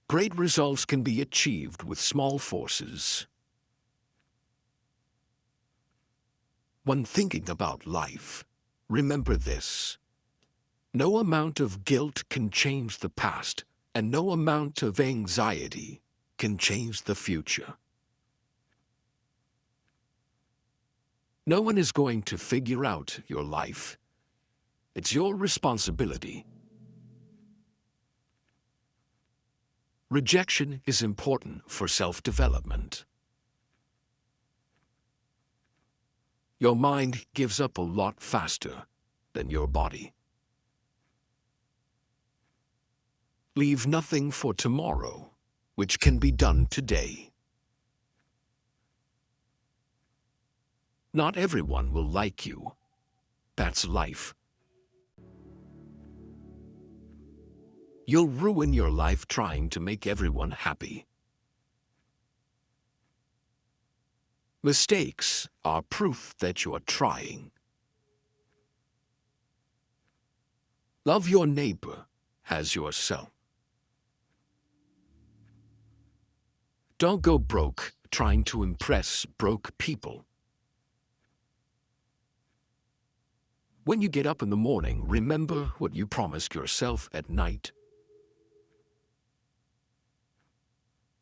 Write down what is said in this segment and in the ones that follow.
Great results can be achieved with small forces. When thinking about life, remember this. No amount of guilt can change the past, and no amount of anxiety can change the future. No one is going to figure out your life. It's your responsibility. Rejection is important for self-development. Your mind gives up a lot faster than your body. Leave nothing for tomorrow, which can be done today. Not everyone will like you. That's life. You'll ruin your life trying to make everyone happy. Mistakes are proof that you are trying. Love your neighbor as yourself. Don't go broke trying to impress broke people. When you get up in the morning, remember what you promised yourself at night.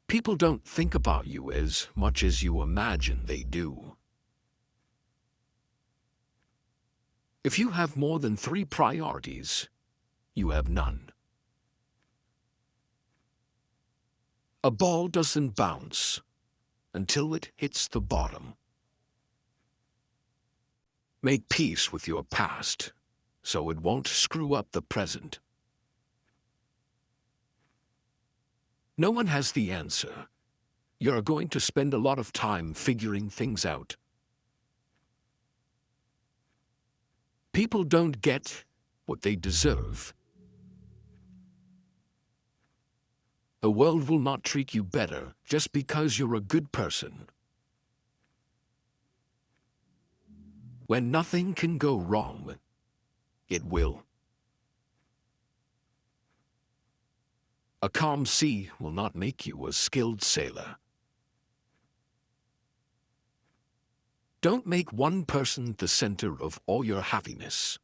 People don't think about you as much as you imagine they do. If you have more than 3 priorities, you have none. A ball doesn't bounce until it hits the bottom. Make peace with your past so it won't screw up the present. No one has the answer. You're going to spend a lot of time figuring things out. People don't get what they deserve. The world will not treat you better just because you're a good person. When nothing can go wrong, it will. A calm sea will not make you a skilled sailor. Don't make one person the center of all your happiness.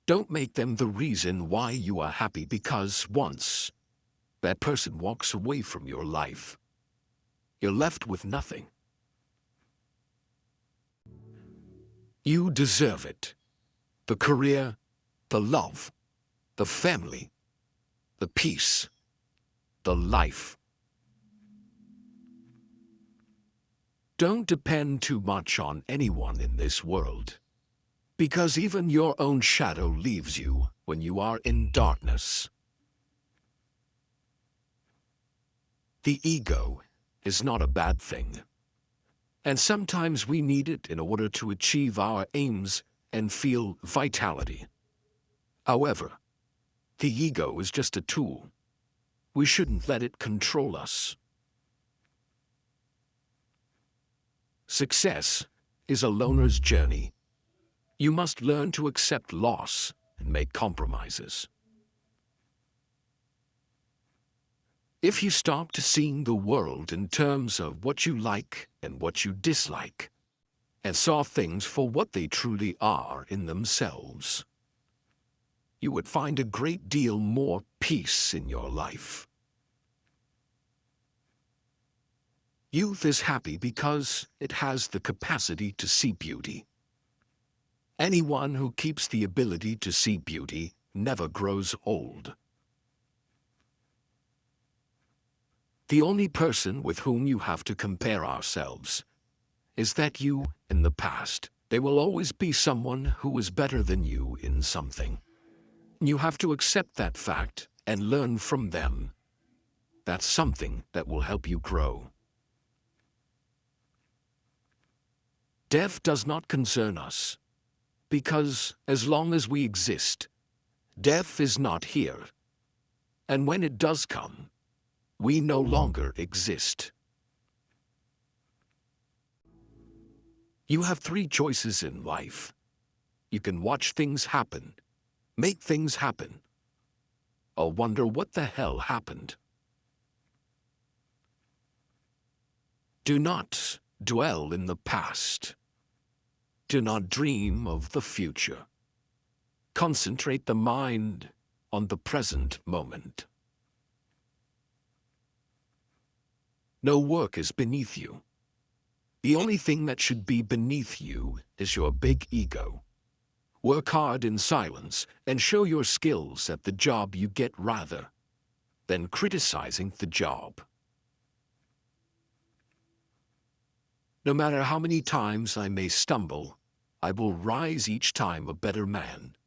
Don't make them the reason why you are happy, because once that person walks away from your life, you're left with nothing. You deserve it. The career, the love, the family, the peace, the life. Don't depend too much on anyone in this world, because even your own shadow leaves you when you are in darkness. The ego is not a bad thing, and sometimes we need it in order to achieve our aims and feel vitality. However, the ego is just a tool. We shouldn't let it control us. Success is a loner's journey. You must learn to accept loss and make compromises. If you stopped seeing the world in terms of what you like and what you dislike, and saw things for what they truly are in themselves, you would find a great deal more peace in your life. Youth is happy because it has the capacity to see beauty. Anyone who keeps the ability to see beauty never grows old. The only person with whom you have to compare ourselves is that you in the past. There will always be someone who is better than you in something. You have to accept that fact and learn from them. That's something that will help you grow. Death does not concern us, because as long as we exist, death is not here. And when it does come, we no longer exist. You have 3 choices in life. You can watch things happen, make things happen, or wonder what the hell happened. Do not dwell in the past. Do not dream of the future. Concentrate the mind on the present moment. No work is beneath you. The only thing that should be beneath you is your big ego. Work hard in silence and show your skills at the job you get rather than criticizing the job. No matter how many times I may stumble, I will rise each time a better man.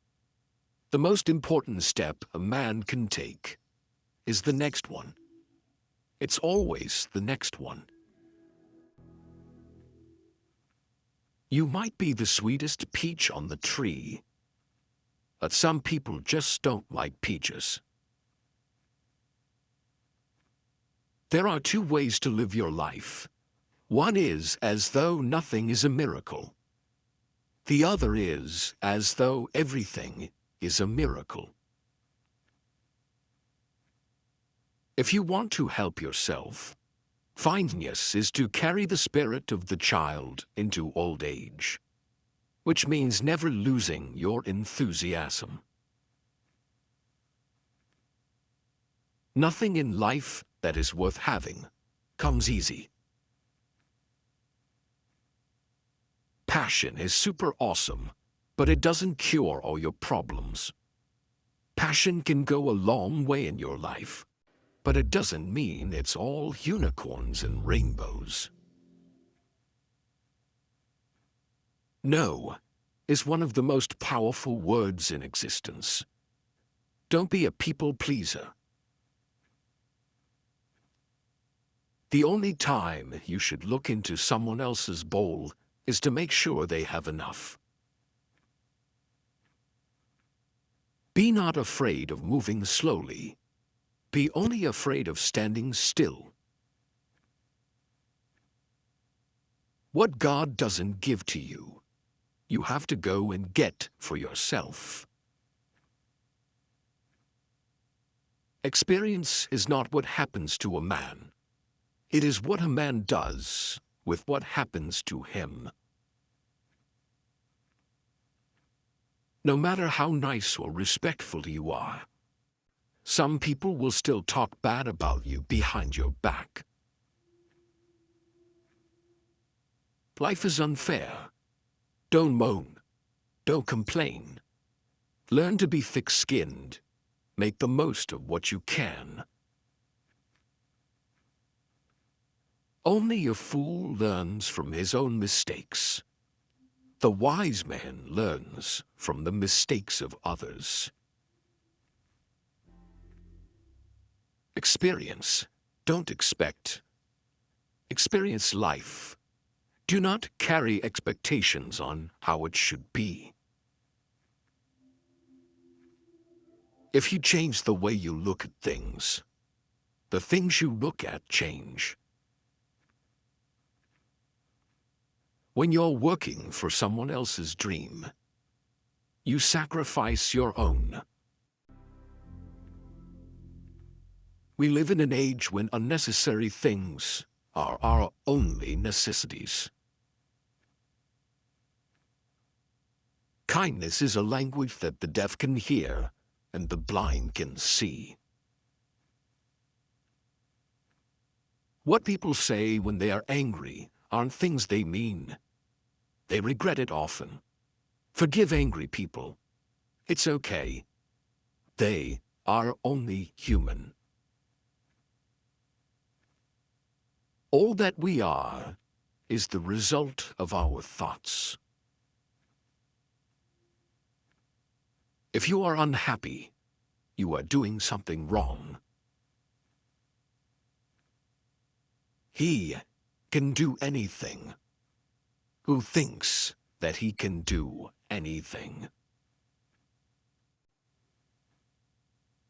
The most important step a man can take is the next one. It's always the next one. You might be the sweetest peach on the tree, but some people just don't like peaches. There are two ways to live your life. One is as though nothing is a miracle. The other is as though everything is a miracle. If you want to help yourself, kindness is to carry the spirit of the child into old age, which means never losing your enthusiasm. Nothing in life that is worth having comes easy. Passion is super awesome, but it doesn't cure all your problems. Passion can go a long way in your life, but it doesn't mean it's all unicorns and rainbows. No is one of the most powerful words in existence. Don't be a people pleaser. The only time you should look into someone else's bowl is to make sure they have enough. Be not afraid of moving slowly. Be only afraid of standing still. What God doesn't give to you, you have to go and get for yourself. Experience is not what happens to a man. It is what a man does with what happens to him. No matter how nice or respectful you are, some people will still talk bad about you behind your back. Life is unfair. Don't moan. Don't complain. Learn to be thick-skinned. Make the most of what you can. Only a fool learns from his own mistakes. The wise man learns from the mistakes of others. Experience. Don't expect. Experience life. Do not carry expectations on how it should be. If you change the way you look at things, the things you look at change. When you're working for someone else's dream, you sacrifice your own. We live in an age when unnecessary things are our only necessities. Kindness is a language that the deaf can hear and the blind can see. What people say when they are angry aren't things they mean. They regret it often. Forgive angry people. It's okay. They are only human. All that we are is the result of our thoughts. If you are unhappy, you are doing something wrong. He can do anything. Who thinks that he can do anything?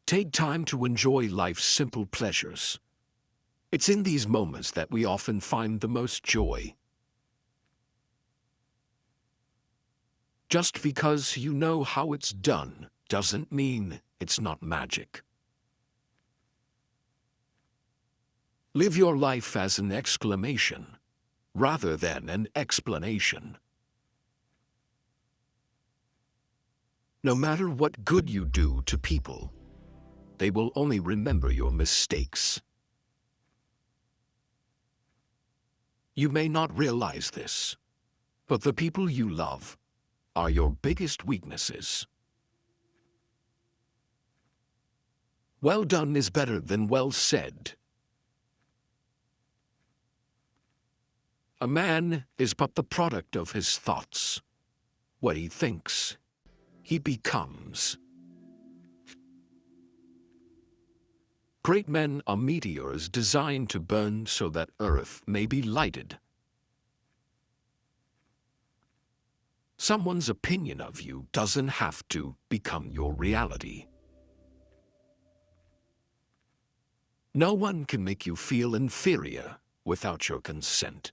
Take time to enjoy life's simple pleasures. It's in these moments that we often find the most joy. Just because you know how it's done doesn't mean it's not magic. Live your life as an exclamation, rather than an explanation. No matter what good you do to people, they will only remember your mistakes. You may not realize this, but the people you love are your biggest weaknesses. Well done is better than well said. A man is but the product of his thoughts. What he thinks, he becomes. Great men are meteors designed to burn so that Earth may be lighted. Someone's opinion of you doesn't have to become your reality. No one can make you feel inferior without your consent.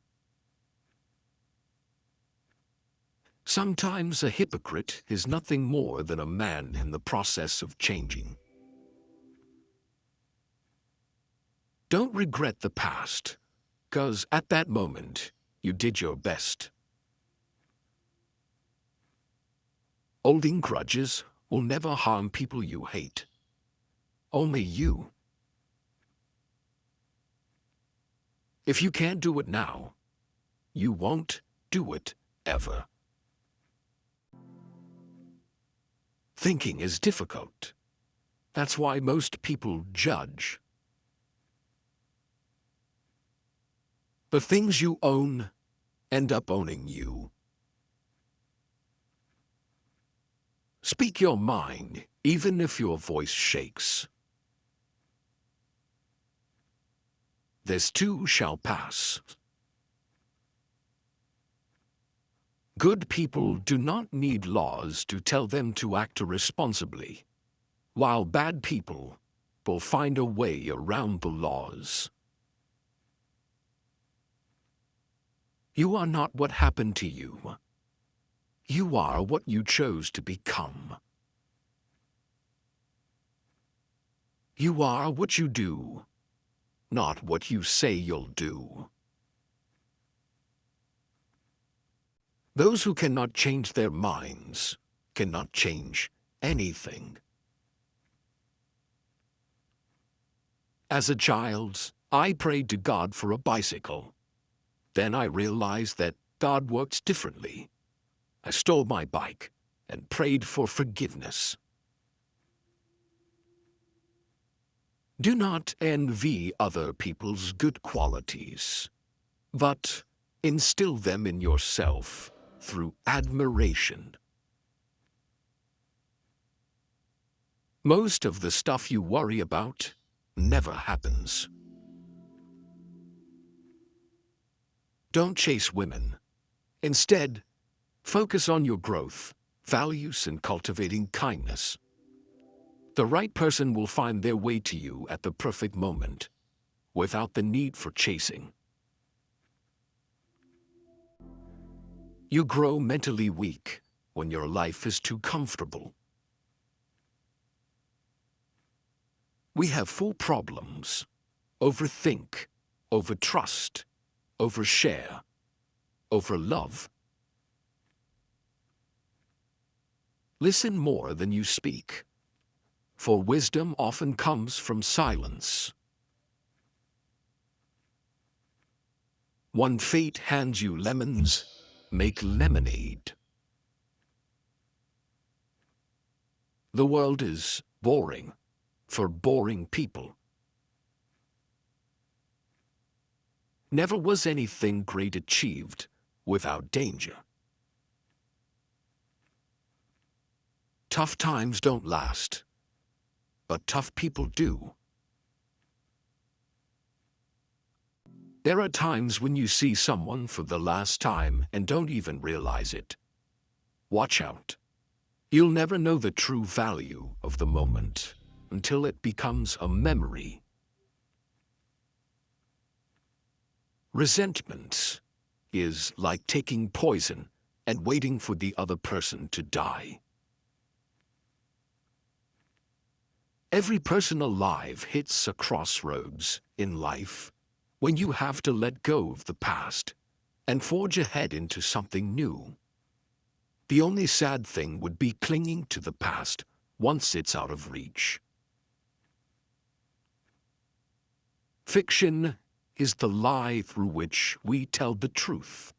Sometimes a hypocrite is nothing more than a man in the process of changing. Don't regret the past, 'cause at that moment, you did your best. Holding grudges will never harm people you hate. Only you. If you can't do it now, you won't do it ever. Thinking is difficult. That's why most people judge. The things you own end up owning you. Speak your mind, even if your voice shakes. This too shall pass. Good people do not need laws to tell them to act irresponsibly, while bad people will find a way around the laws. You are not what happened to you. You are what you chose to become. You are what you do, not what you say you'll do. Those who cannot change their minds cannot change anything. As a child, I prayed to God for a bicycle. Then I realized that God works differently. I stole my bike and prayed for forgiveness. Do not envy other people's good qualities, but instill them in yourself through admiration. Most of the stuff you worry about never happens. Don't chase women. Instead, focus on your growth, values, and cultivating kindness. The right person will find their way to you at the perfect moment, without the need for chasing. You grow mentally weak when your life is too comfortable. We have 4 problems: overthink, overtrust, overshare, overlove. Listen more than you speak, for wisdom often comes from silence. When fate hands you lemons, make lemonade. The world is boring for boring people. Never was anything great achieved without danger. Tough times don't last, but tough people do. There are times when you see someone for the last time and don't even realize it. Watch out. You'll never know the true value of the moment until it becomes a memory. Resentment is like taking poison and waiting for the other person to die. Every person alive hits a crossroads in life when you have to let go of the past and forge ahead into something new. The only sad thing would be clinging to the past once it's out of reach. Fiction is the lie through which we tell the truth.